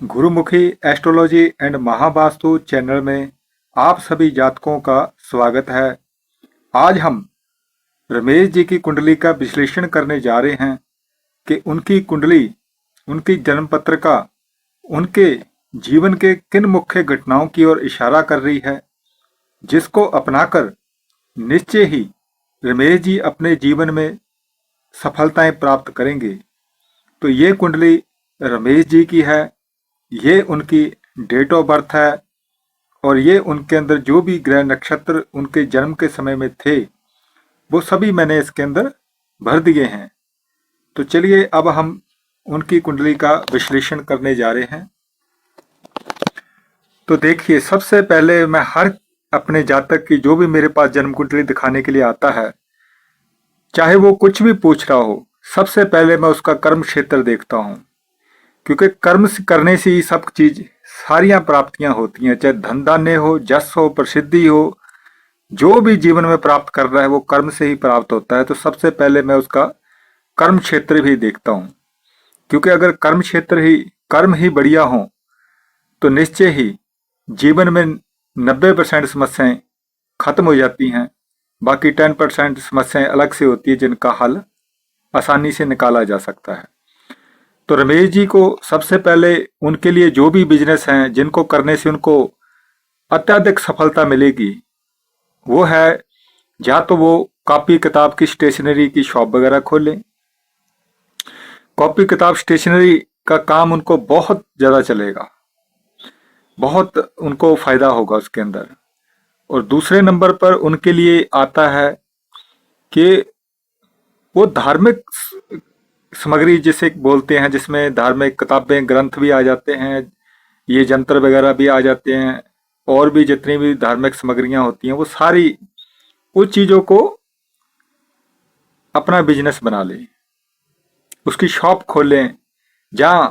Gurmukhi astrology and Mahavastu channel में आप सभी जातकों का स्वागत है। आज हम रमेश जी की कुंडली का विश्लेषण करने जा रहे हैं कि उनकी कुंडली, उनकी जन्म पत्रिका, उनके जीवन के किन मुख्य घटनाओं की ओर इशारा कर रही है, जिसको अपनाकर निश्चय ही रमेश जी अपने जीवन में सफलताएं प्राप्त करेंगे। तो ये कुंडली रमेश जी की है, ये उनकी डेट ऑफ बर्थ है और ये उनके अंदर जो भी ग्रह नक्षत्र उनके जन्म के समय में थे वो सभी मैंने इसके अंदर भर दिए हैं। तो चलिए अब हम उनकी कुंडली का विश्लेषण करने जा रहे हैं। तो देखिए, सबसे पहले मैं हर अपने जातक की जो भी मेरे पास जन्म कुंडली दिखाने के लिए आता है, चाहे वो कुछ भी पूछ रहा हो, सबसे पहले मैं उसका कर्म क्षेत्र देखता हूँ, क्योंकि कर्म करने से ही सब चीज सारियां प्राप्तियां होती हैं। चाहे धन धान्य हो, जस हो, प्रसिद्धि हो, जो भी जीवन में प्राप्त कर रहा है वो कर्म से ही प्राप्त होता है। तो सबसे पहले मैं उसका कर्म क्षेत्र भी देखता हूँ, क्योंकि अगर कर्म ही बढ़िया हो तो निश्चय ही जीवन में 90% समस्याएं खत्म हो जाती हैं। बाकी 10% समस्याएं अलग से होती है, जिनका हल आसानी से निकाला जा सकता है। तो रमेश जी को सबसे पहले उनके लिए जो भी बिजनेस हैं जिनको करने से उनको अत्यधिक सफलता मिलेगी, वो है या तो वो कॉपी किताब की स्टेशनरी की शॉप वगैरह खोलें। कॉपी किताब स्टेशनरी का काम उनको बहुत ज्यादा चलेगा, बहुत उनको फायदा होगा उसके अंदर। और दूसरे नंबर पर उनके लिए आता है कि वो धार्मिक सामग्री जिसे बोलते हैं, जिसमें धार्मिक किताबें ग्रंथ भी आ जाते हैं, ये जंतर वगैरह भी आ जाते हैं, और भी जितनी भी धार्मिक सामग्रियां होती हैं वो सारी उस चीजों को अपना बिजनेस बना लें, उसकी शॉप खोलें, जहां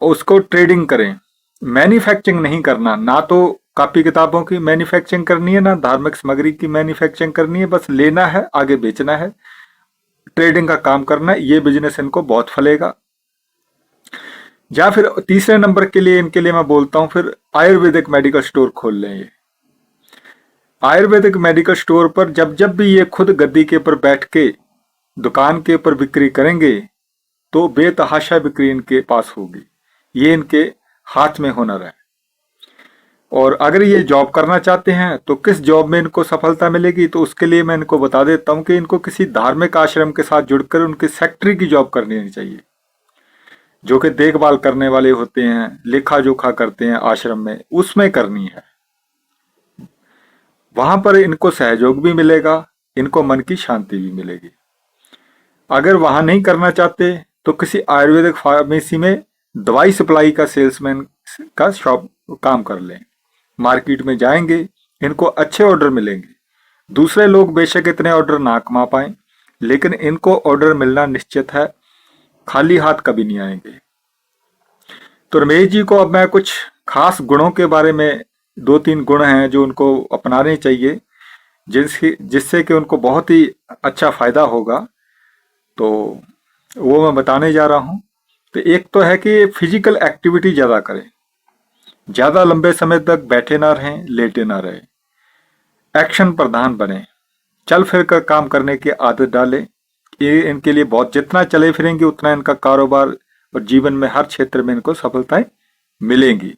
उसको ट्रेडिंग करें। मैन्युफैक्चरिंग नहीं करना, ना तो कॉपी किताबों की मैन्युफैक्चरिंग करनी है, ना धार्मिक सामग्री की मैन्युफैक्चरिंग करनी है। बस लेना है, आगे बेचना है, ट्रेडिंग का काम करना है। ये बिजनेस इनको बहुत फलेगा। या फिर तीसरे नंबर के लिए इनके लिए मैं बोलता हूं, फिर आयुर्वेदिक मेडिकल स्टोर खोल लें। ये आयुर्वेदिक मेडिकल स्टोर पर जब जब भी ये खुद गद्दी के ऊपर बैठ के दुकान के ऊपर बिक्री करेंगे तो बेतहाशा बिक्री इनके पास होगी। ये इनके हाथ में हुनर है। और अगर ये जॉब करना चाहते हैं तो किस जॉब में इनको सफलता मिलेगी, तो उसके लिए मैं इनको बता देता हूं कि इनको किसी धार्मिक आश्रम के साथ जुड़कर उनकी सेक्रेटरी की जॉब करनी चाहिए, जो कि देखभाल करने वाले होते हैं, लेखा जोखा करते हैं आश्रम में, उसमें करनी है। वहां पर इनको सहयोग भी मिलेगा, इनको मन की शांति भी मिलेगी। अगर वहां नहीं करना चाहते तो किसी आयुर्वेदिक फार्मेसी में दवाई सप्लाई का सेल्समैन का शॉप काम कर लें। मार्केट में जाएंगे, इनको अच्छे ऑर्डर मिलेंगे। दूसरे लोग बेशक इतने ऑर्डर ना कमा पाए, लेकिन इनको ऑर्डर मिलना निश्चित है, खाली हाथ कभी नहीं आएंगे। तो रमेश जी को अब मैं कुछ खास गुणों के बारे में, दो तीन गुण हैं जो उनको अपनाने चाहिए, जिससे कि उनको बहुत ही अच्छा फायदा होगा, तो वो मैं बताने जा रहा हूँ। तो एक तो है कि फिजिकल एक्टिविटी ज्यादा करें, ज्यादा लंबे समय तक बैठे ना रहें, लेटे ना रहें, एक्शन प्रधान बने, चल फिर कर काम करने की आदत डालें। ये इनके लिए बहुत, जितना चले फिरेंगे उतना इनका कारोबार और जीवन में हर क्षेत्र में इनको सफलताएं मिलेंगी।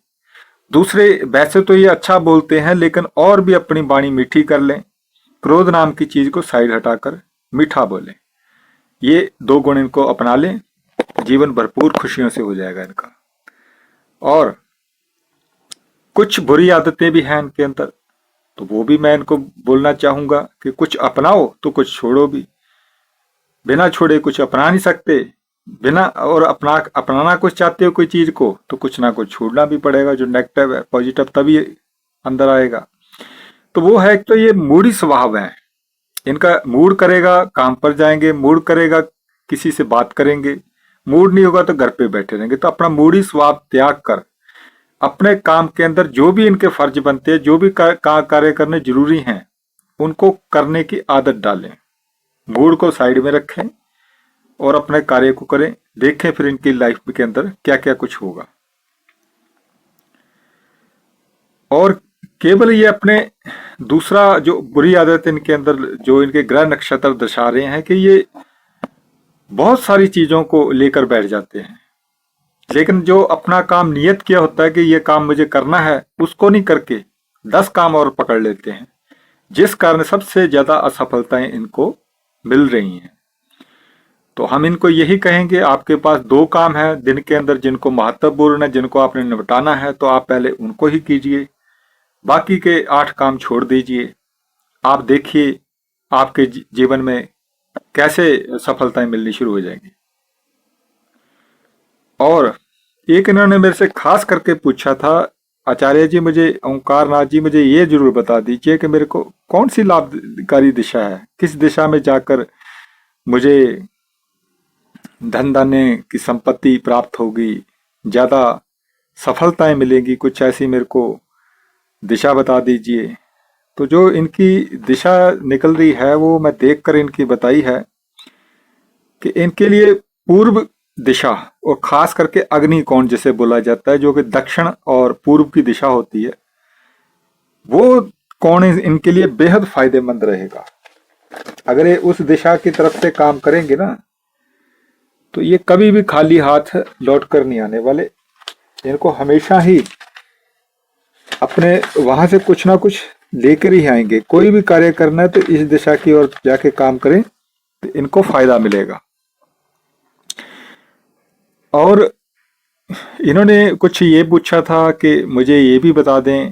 दूसरे, वैसे तो ये अच्छा बोलते हैं, लेकिन और भी अपनी वाणी मीठी कर लें। क्रोध नाम की चीज को साइड हटाकर मीठा बोलें। ये दो गुण इनको अपना लें, जीवन भरपूर खुशियों से हो जाएगा इनका। और कुछ बुरी आदतें भी हैं इनके अंदर, तो वो भी मैं इनको बोलना चाहूंगा कि कुछ अपनाओ तो कुछ छोड़ो भी। बिना छोड़े कुछ अपना नहीं सकते, बिना और अपनाना कुछ चाहते हो कोई चीज को, तो कुछ ना कुछ छोड़ना भी पड़ेगा। जो नेगेटिव है, पॉजिटिव तभी अंदर आएगा। तो वो है, एक तो ये मूडी स्वभाव है इनका। मूड करेगा काम पर जाएंगे, मूड करेगा किसी से बात करेंगे, मूड नहीं होगा तो घर पे बैठे रहेंगे। तो अपना मूडी स्वभाव त्याग कर अपने काम के अंदर जो भी इनके फर्ज बनते हैं, जो भी कार्य करने जरूरी हैं, उनको करने की आदत डालें। मूड को साइड में रखें और अपने कार्य को करें। देखें फिर इनकी लाइफ के अंदर क्या क्या कुछ होगा। और केवल ये अपने दूसरा जो बुरी आदत इनके अंदर जो इनके ग्रह नक्षत्र दर्शा रहे हैं कि ये बहुत सारी चीजों को लेकर बैठ जाते हैं, लेकिन जो अपना काम नियत किया होता है कि ये काम मुझे करना है उसको नहीं करके 10 काम और पकड़ लेते हैं, जिस कारण सबसे ज्यादा असफलताएं इनको मिल रही हैं। तो हम इनको यही कहेंगे, आपके पास 2 काम है दिन के अंदर जिनको महत्वपूर्ण है, जिनको आपने निपटाना है, तो आप पहले उनको ही कीजिए, बाकी के 8 काम छोड़ दीजिए। आप देखिए आपके जीवन में कैसे सफलताएं मिलनी शुरू हो जाएंगी। और एक इन्होंने मेरे से खास करके पूछा था, आचार्य जी मुझे, ओंकार नाथ जी मुझे ये जरूर बता दीजिए कि मेरे को कौन सी लाभकारी दिशा है, किस दिशा में जाकर मुझे धन धान्य की संपत्ति प्राप्त होगी, ज्यादा सफलताएं मिलेंगी, कुछ ऐसी मेरे को दिशा बता दीजिए। तो जो इनकी दिशा निकल रही है वो मैं देखकर इनकी बताई है कि इनके लिए पूर्व दिशा, और खास करके अग्निकोण जिसे बोला जाता है, जो कि दक्षिण और पूर्व की दिशा होती है, वो कोण इनके लिए बेहद फायदेमंद रहेगा। अगर ये उस दिशा की तरफ से काम करेंगे ना, तो ये कभी भी खाली हाथ लौट कर नहीं आने वाले। इनको हमेशा ही अपने वहां से कुछ ना कुछ लेकर ही आएंगे। कोई भी कार्य करना है तो इस दिशा की ओर जाके काम करें तो इनको फायदा मिलेगा। और इन्होंने कुछ ये पूछा था कि मुझे ये भी बता दें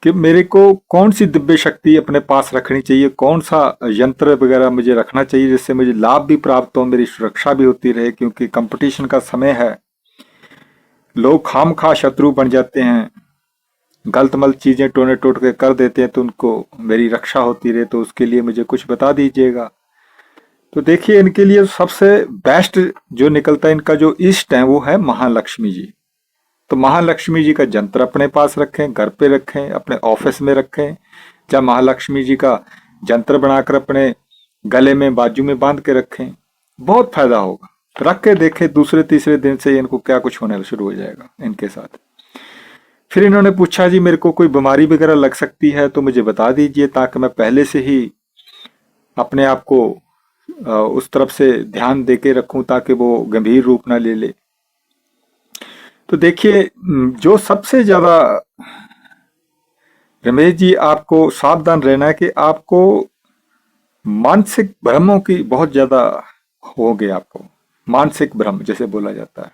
कि मेरे को कौन सी दिव्य शक्ति अपने पास रखनी चाहिए, कौन सा यंत्र वगैरह मुझे रखना चाहिए जिससे मुझे लाभ भी प्राप्त हो, मेरी सुरक्षा भी होती रहे, क्योंकि कंपटीशन का समय है। लोग खामखा शत्रु बन जाते हैं, गलत मलत चीजें टोने टोट के कर देते हैं, तो उनको मेरी रक्षा होती रहे, तो उसके लिए मुझे कुछ बता दीजिएगा। तो देखिए इनके लिए सबसे बेस्ट जो निकलता है, इनका जो इष्ट है वो है महालक्ष्मी जी। तो महालक्ष्मी जी का यंत्र अपने पास रखें, घर पे रखें, अपने ऑफिस में रखें, या महालक्ष्मी जी का यंत्र बनाकर अपने गले में बाजू में बांध के रखें, बहुत फायदा होगा। रख के देखें, दूसरे तीसरे दिन से इनको क्या कुछ होने शुरू हो जाएगा इनके साथ। फिर इन्होंने पूछा जी मेरे को कोई बीमारी वगैरह लग सकती है तो मुझे बता दीजिए, ताकि मैं पहले से ही अपने आप को उस तरफ से ध्यान देके रखूं, ताकि वो गंभीर रूप ना ले ले। तो देखिए जो सबसे ज्यादा रमेश जी आपको सावधान रहना है कि आपको मानसिक भ्रमों की बहुत ज्यादा हो गए। आपको मानसिक भ्रम जैसे बोला जाता है,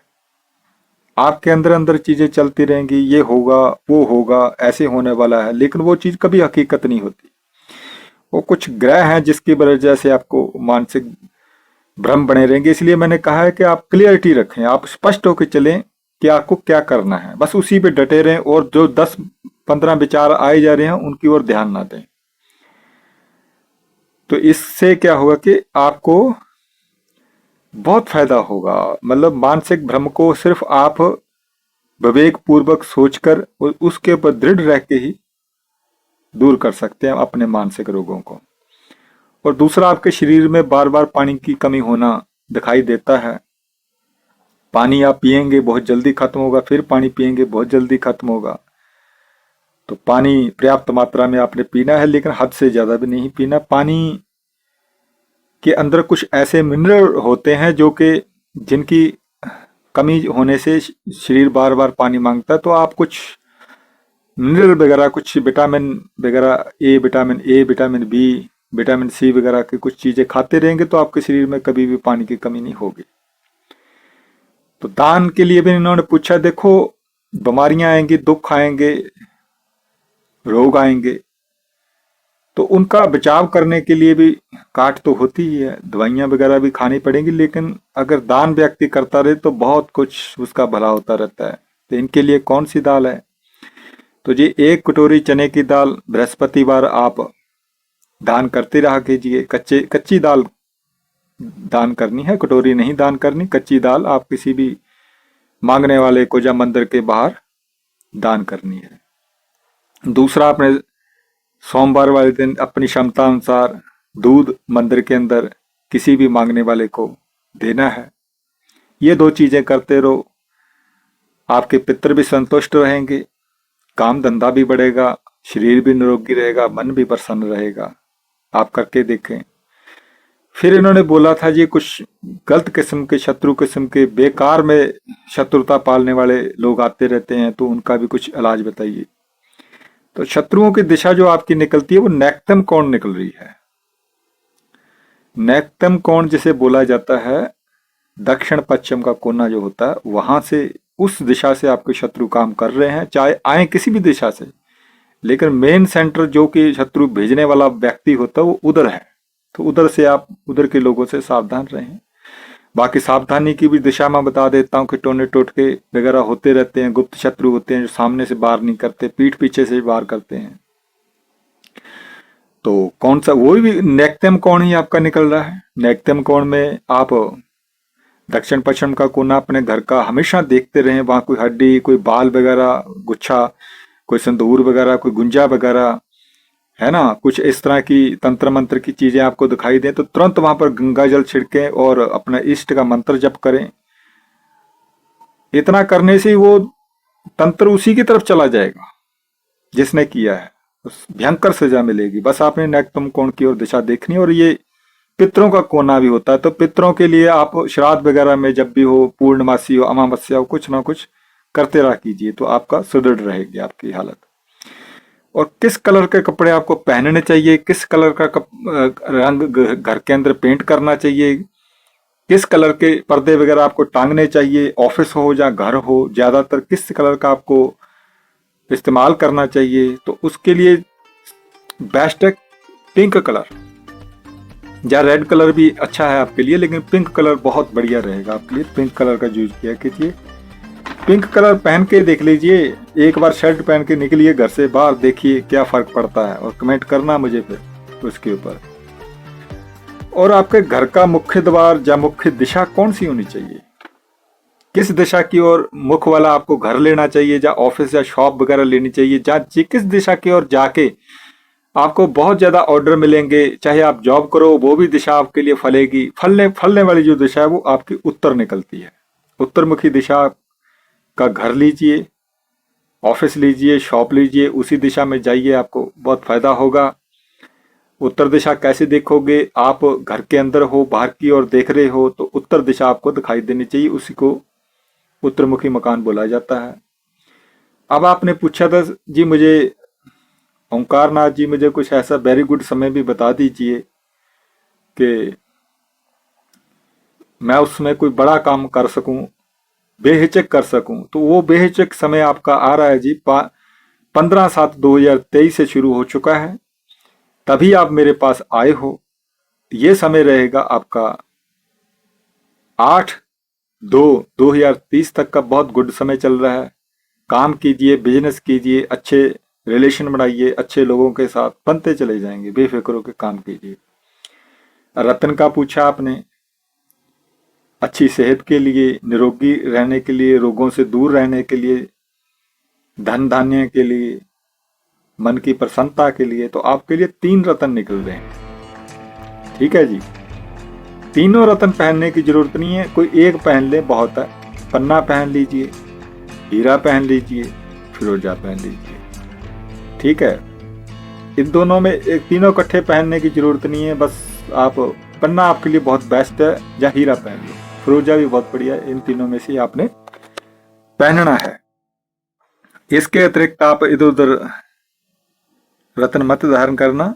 आपके अंदर अंदर चीजें चलती रहेंगी, ये होगा वो होगा, ऐसे होने वाला है, लेकिन वो चीज कभी हकीकत नहीं होती। वो कुछ ग्रह हैं जिसकी वजह से आपको मानसिक भ्रम बने रहेंगे। इसलिए मैंने कहा है कि आप क्लियरिटी रखें, आप स्पष्ट होकर चलें कि आपको क्या करना है, बस उसी पे डटे रहें, और जो 10-15 विचार आए जा रहे हैं उनकी ओर ध्यान ना दें। तो इससे क्या होगा कि आपको बहुत फायदा होगा। मतलब मानसिक भ्रम को सिर्फ आप विवेक पूर्वक सोचकर और उसके ऊपर दृढ़ रह के ही दूर कर सकते हैं अपने मानसिक रोगों को। और दूसरा, आपके शरीर में बार बार पानी की कमी होना दिखाई देता है। पानी आप पिएंगे बहुत जल्दी खत्म होगा, फिर पानी पिएंगे बहुत जल्दी खत्म होगा। तो पानी पर्याप्त मात्रा में आपने पीना है, लेकिन हद से ज्यादा भी नहीं पीना। पानी के अंदर कुछ ऐसे मिनरल होते हैं जो कि जिनकी कमी होने से शरीर बार बार पानी मांगता है। तो आप कुछ मिनरल वगैरह, कुछ विटामिन वगैरह, vitamin A, vitamin B, vitamin C वगैरह की कुछ चीजें खाते रहेंगे तो आपके शरीर में कभी भी पानी की कमी नहीं होगी। तो दान के लिए भी इन्होंने पूछा, देखो बीमारियां आएंगी, दुख आएंगे, रोग आएंगे, तो उनका बचाव करने के लिए भी काट तो होती ही है, दवाइयां वगैरह भी खानी पड़ेंगी, लेकिन अगर दान व्यक्ति करता रहे तो बहुत कुछ उसका भला होता रहता है। तो इनके लिए कौन सी दाल है, तो जी 1 कटोरी चने की दाल बृहस्पतिवार आप दान करते रहा कीजिए। कच्ची दाल दान करनी है, कटोरी नहीं दान करनी। कच्ची दाल आप किसी भी मांगने वाले को या मंदिर के बाहर दान करनी है। दूसरा, आपने सोमवार वाले दिन अपनी क्षमता अनुसार दूध मंदिर के अंदर किसी भी मांगने वाले को देना है। ये 2 चीजें करते रहो, आपके पितृ भी संतुष्ट रहेंगे, काम धंधा भी बढ़ेगा, शरीर भी निरोगी रहेगा, मन भी प्रसन्न रहेगा। आप करके देखें। फिर इन्होंने बोला था जी कुछ गलत किस्म के, शत्रु किस्म के, बेकार में शत्रुता पालने वाले लोग आते रहते हैं, तो उनका भी कुछ इलाज बताइए। तो शत्रुओं की दिशा जो आपकी निकलती है वो नेक्तम कोण निकल रही है। नेक्तम कोण जिसे बोला जाता है, दक्षिण पश्चिम का कोना जो होता है, वहां से, उस दिशा से आपके शत्रु काम कर रहे हैं, चाहे आए किसी भी दिशा से, लेकिन मेन सेंटर जो कि शत्रु भेजने वाला व्यक्ति होता है वो उधर है। तो उधर से आप उधर के लोगों से सावधान रहें। बाकी सावधानी की भी दिशा मैं बता देता हूँ कि टोने टोटके वगैरह होते रहते हैं, गुप्त शत्रु होते हैं जो सामने से वार नहीं करते, पीठ पीछे से वार करते हैं। तो कौन सा, वो भी नेक्तम कोण ही आपका निकल रहा है। नेक्तम कोण में आप दक्षिण पश्चिम का कोना अपने घर का हमेशा देखते रहें, वहां कोई हड्डी, कोई बाल वगैरह, गुच्छा, कोई संदूर वगैरह, कोई गुंजा वगैरह है ना, कुछ इस तरह की तंत्र मंत्र की चीजें आपको दिखाई दें तो तुरंत वहां पर गंगा जल छिड़कें और अपने इष्ट का मंत्र जप करें। इतना करने से वो तंत्र उसी की तरफ चला जाएगा जिसने किया है, उस भयंकर सजा मिलेगी। बस आपने नेक्तम कोण की ओर दिशा देखनी। और ये पितरों का कोना भी होता है, तो पितरों के लिए आप श्राद्ध वगैरह में जब भी हो, पूर्णमासी हो, अमावस्या हो, कुछ ना कुछ करते रहा कीजिए, तो आपका सुदृढ़ रहेगी आपकी हालत। और किस कलर के कपड़े आपको पहनने चाहिए, किस कलर का रंग घर के अंदर पेंट करना चाहिए, किस कलर के पर्दे वगैरह आपको टांगने चाहिए, ऑफिस हो या घर हो, ज्यादातर किस कलर का आपको इस्तेमाल करना चाहिए, तो उसके लिए बेस्ट है पिंक कलर, या रेड कलर भी अच्छा है आपके लिए, लेकिन पिंक कलर बहुत बढ़िया रहेगा आपके लिए। पिंक कलर का यूज किया कीजिए। पिंक कलर पहन के देख लीजिए, एक बार शर्ट पहन के निकलिए घर से बाहर, देखिए क्या फर्क पड़ता है, और कमेंट करना मुझे फिर उसके ऊपर। और आपके घर का मुख्य द्वार या मुख्य दिशा कौन सी होनी चाहिए, किस दिशा की ओर मुख वाला आपको घर लेना चाहिए, या ऑफिस या शॉप वगैरह लेनी चाहिए, या किस दिशा की ओर जाके आपको बहुत ज्यादा ऑर्डर मिलेंगे, चाहे आप जॉब करो वो भी दिशा आपके लिए फलेगी। फलने वाली जो दिशा है वो आपकी उत्तर निकलती है। उत्तरमुखी दिशा का घर लीजिए, ऑफिस लीजिए, शॉप लीजिए, उसी दिशा में जाइए, आपको बहुत फायदा होगा। उत्तर दिशा कैसे देखोगे, आप घर के अंदर हो, बाहर की ओर देख रहे हो, तो उत्तर दिशा आपको दिखाई देनी चाहिए, उसी को उत्तरमुखी मकान बोला जाता है। अब आपने पूछा था जी मुझे, ओंकार नाथ जी, मुझे कुछ ऐसा वेरी गुड समय भी बता दीजिए कि मैं उसमें कोई बड़ा काम कर सकूं, बेहिचक कर सकूं। तो वो बेहिचक समय आपका आ रहा है जी, 15/7/2023 से शुरू हो चुका है, तभी आप मेरे पास आए हो। ये समय रहेगा आपका 8/2/2030 तक का, बहुत गुड समय चल रहा है। काम कीजिए, बिजनेस कीजिए, अच्छे रिलेशन बनाइए, अच्छे लोगों के साथ बनते चले जाएंगे, बेफिक्र होकर काम कीजिए। रतन का पूछा आपने, अच्छी सेहत के लिए, निरोगी रहने के लिए, रोगों से दूर रहने के लिए, धन धान्य के लिए, मन की प्रसन्नता के लिए, तो आपके लिए 3 रतन निकल रहे हैं। ठीक है जी, तीनों रतन पहनने की जरूरत नहीं है, कोई एक पहन ले बहुत है। पन्ना पहन लीजिए, हीरा पहन लीजिए, फिरोजा पहन लीजिए। ठीक है, इन दोनों में एक, तीनों इकट्ठे पहनने की जरूरत नहीं है। बस आप, पन्ना आपके लिए बहुत बेस्ट है, या हीरा पहन लो, फिरोजा भी बहुत बढ़िया है। इन तीनों में से आपने पहनना है। इसके अतिरिक्त आप इधर उधर रत्न मत धारण करना।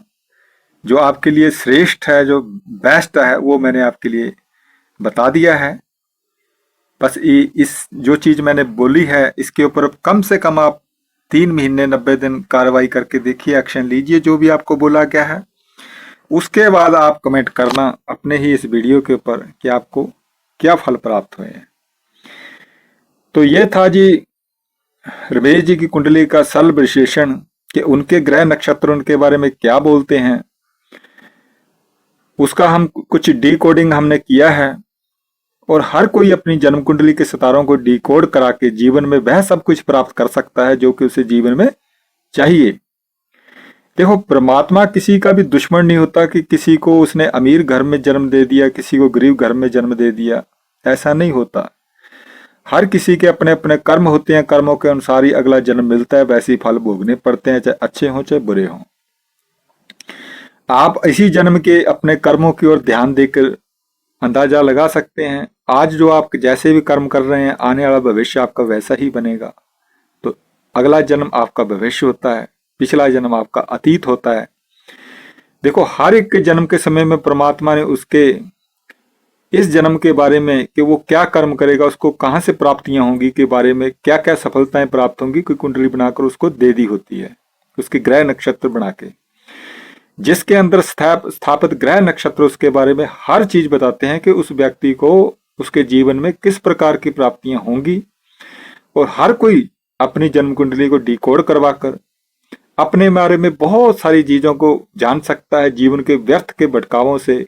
जो आपके लिए श्रेष्ठ है, जो बेस्ट है, वो मैंने आपके लिए बता दिया है। बस इस जो चीज मैंने बोली है, इसके ऊपर कम से कम आप 3 महीने 90 दिन कार्रवाई करके देखिए, एक्शन लीजिए जो भी आपको बोला गया है। उसके बाद आप कमेंट करना अपने ही इस वीडियो के ऊपर कि आपको क्या फल प्राप्त हुए हैं। तो ये था जी रमेश जी की कुंडली का सरल विश्लेषण कि उनके ग्रह नक्षत्र उनके बारे में क्या बोलते हैं। उसका हम कुछ डिकोडिंग हमने किया है, और हर कोई अपनी जन्म कुंडली के सितारों को डिकोड करा के जीवन में वह सब कुछ प्राप्त कर सकता है जो कि उसे जीवन में चाहिए। देखो, परमात्मा किसी का भी दुश्मन नहीं होता कि किसी को उसने अमीर घर में जन्म दे दिया, किसी को गरीब घर में जन्म दे दिया, ऐसा नहीं होता। हर किसी के अपने अपने कर्म होते हैं, कर्मों के अनुसार ही अगला जन्म मिलता है, वैसे ही फल भोगने पड़ते हैं, चाहे अच्छे हों चाहे बुरे हों। आप इसी जन्म के अपने कर्मों की ओर ध्यान देकर अंदाजा लगा सकते हैं। आज जो आप जैसे भी कर्म कर रहे हैं, आने वाला भविष्य आपका वैसा ही बनेगा। तो अगला जन्म आपका भविष्य होता है, पिछला जन्म आपका अतीत होता है। देखो, हर एक के जन्म के समय में परमात्मा ने उसके इस जन्म के बारे में कि वो क्या कर्म करेगा, उसको कहाँ से प्राप्तियां होंगी के बारे में, क्या क्या सफलताएं प्राप्त होंगी, कोई कुंडली बनाकर उसको दे दी होती है, उसके ग्रह नक्षत्र बना के। जिसके अंदर स्थापित ग्रह नक्षत्र उसके बारे में हर चीज बताते हैं कि उस व्यक्ति को उसके जीवन में किस प्रकार की प्राप्तियां होंगी। और हर कोई अपनी जन्म कुंडली को डिकोड करवाकर अपने बारे में बहुत सारी चीजों को जान सकता है, जीवन के व्यर्थ के भटकावों से,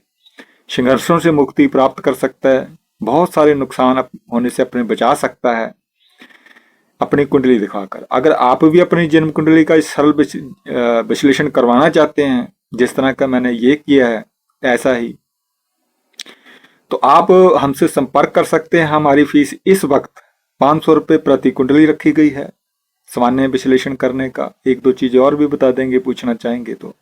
संघर्षों से मुक्ति प्राप्त कर सकता है, बहुत सारे नुकसान होने से अपने बचा सकता है अपनी कुंडली दिखाकर। अगर आप भी अपनी जन्म कुंडली का सरल विश्लेषण करवाना चाहते हैं, जिस तरह का मैंने ये किया है ऐसा ही, तो आप हमसे संपर्क कर सकते हैं। हमारी फीस इस वक्त 500 रुपये प्रति कुंडली रखी गई है सामान्य विश्लेषण करने का। एक दो चीजें और भी बता देंगे पूछना चाहेंगे तो।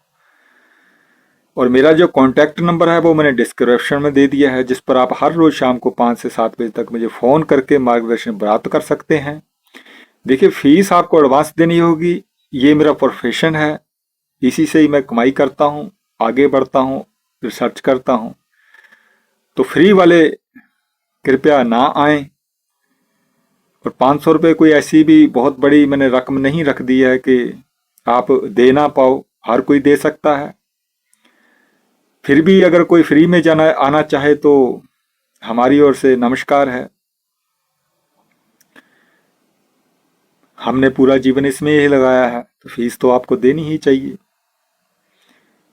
और मेरा जो कॉन्टैक्ट नंबर है वो मैंने डिस्क्रिप्शन में दे दिया है, जिस पर आप हर रोज शाम को 5 से 7 बजे तक मुझे फोन करके मार्गदर्शन प्राप्त कर सकते हैं। देखिए, फीस आपको एडवांस देनी होगी, ये मेरा प्रोफेशन है, इसी से ही मैं कमाई करता हूँ, आगे बढ़ता हूँ, रिसर्च करता हूँ। तो फ्री वाले कृपया ना आए। और 500 रुपये कोई ऐसी भी बहुत बड़ी मैंने रकम नहीं रख दी है कि आप दे ना पाओ, हर कोई दे सकता है। फिर भी अगर कोई फ्री में जाना आना चाहे तो हमारी ओर से नमस्कार है। हमने पूरा जीवन इसमें ही लगाया है, तो फीस तो आपको देनी ही चाहिए।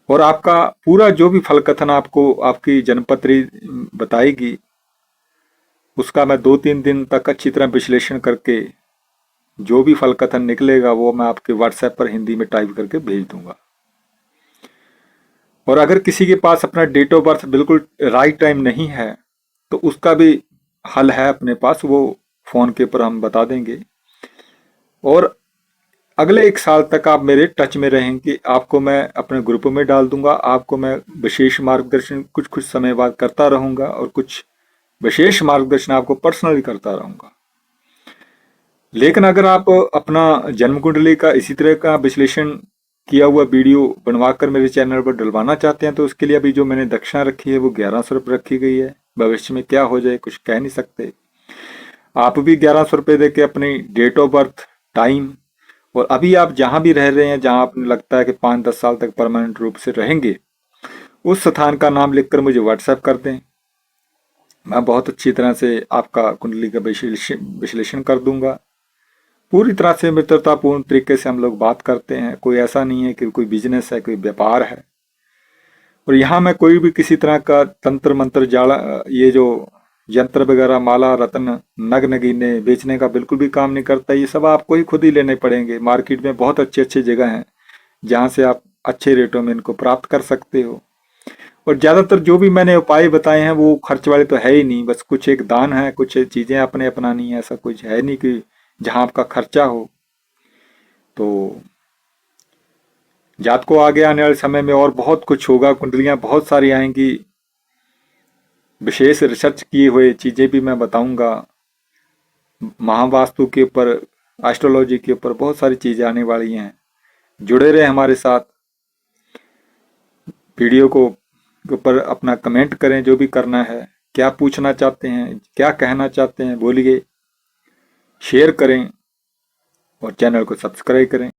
और आपका पूरा जो भी फल कथन आपको आपकी जन्मपत्री बताएगी, उसका मैं 2-3 दिन तक अच्छी तरह विश्लेषण करके जो भी फल कथन निकलेगा वो मैं आपके व्हाट्सएप पर हिंदी में टाइप करके भेज दूंगा। और अगर किसी के पास अपना डेट ऑफ बर्थ बिल्कुल राइट टाइम नहीं है तो उसका भी हल है अपने पास, वो फोन के ऊपर हम बता देंगे। और अगले 1 साल तक आप मेरे टच में रहेंगे, आपको मैं अपने ग्रुप में डाल दूंगा, आपको मैं विशेष मार्गदर्शन कुछ कुछ समय बाद करता रहूंगा और कुछ विशेष मार्गदर्शन आपको पर्सनली करता रहूंगा। लेकिन अगर आप अपना जन्म कुंडली का इसी तरह का विश्लेषण किया हुआ वीडियो बनवाकर मेरे चैनल पर डलवाना चाहते हैं तो उसके लिए अभी जो मैंने दक्षिणा रखी है वो 1100 रुपये रखी गई है। भविष्य में क्या हो जाए कुछ कह नहीं सकते। आप भी 1100 रुपये दे के अपनी डेट ऑफ बर्थ, टाइम और अभी आप जहां भी रह रहे हैं, जहां आपको लगता है कि 5-10 साल तक परमानेंट रूप से रहेंगे, उस स्थान का नाम लिखकर मुझे व्हाट्सएप कर दें। मैं बहुत अच्छी तरह से आपका कुंडली का विश्लेषण कर दूंगा। पूरी तरह से मित्रतापूर्ण तरीके से हम लोग बात करते हैं। कोई ऐसा नहीं है कि कोई बिजनेस है, कोई व्यापार है। और यहाँ मैं कोई भी किसी तरह का तंत्र मंत्र जाला, ये जो यंत्र वगैरह, माला रत्न, नग नगीने बेचने का बिल्कुल भी काम नहीं करता। ये सब आपको ही खुद ही लेने पड़ेंगे। मार्केट में बहुत अच्छे अच्छे जगह हैं जहाँ से आप अच्छे रेटों में इनको प्राप्त कर सकते हो। और ज्यादातर जो भी मैंने उपाय बताए हैं वो खर्च वाले तो है ही नहीं, बस कुछ एक दान है, कुछ चीजें अपने अपनानी है, ऐसा कुछ है नहीं कि जहां आपका खर्चा हो। तो जात को आगे आने वाले समय में और बहुत कुछ होगा, कुंडलियां बहुत सारी आएंगी, विशेष रिसर्च किए हुए चीजें भी मैं बताऊंगा। महावास्तु के ऊपर, एस्ट्रोलॉजी के ऊपर बहुत सारी चीजें आने वाली हैं। जुड़े रहे हमारे साथ। वीडियो को के ऊपर अपना कमेंट करें, जो भी करना है, क्या पूछना चाहते हैं, क्या कहना चाहते हैं बोलिए, शेयर करें और चैनल को सब्सक्राइब करें।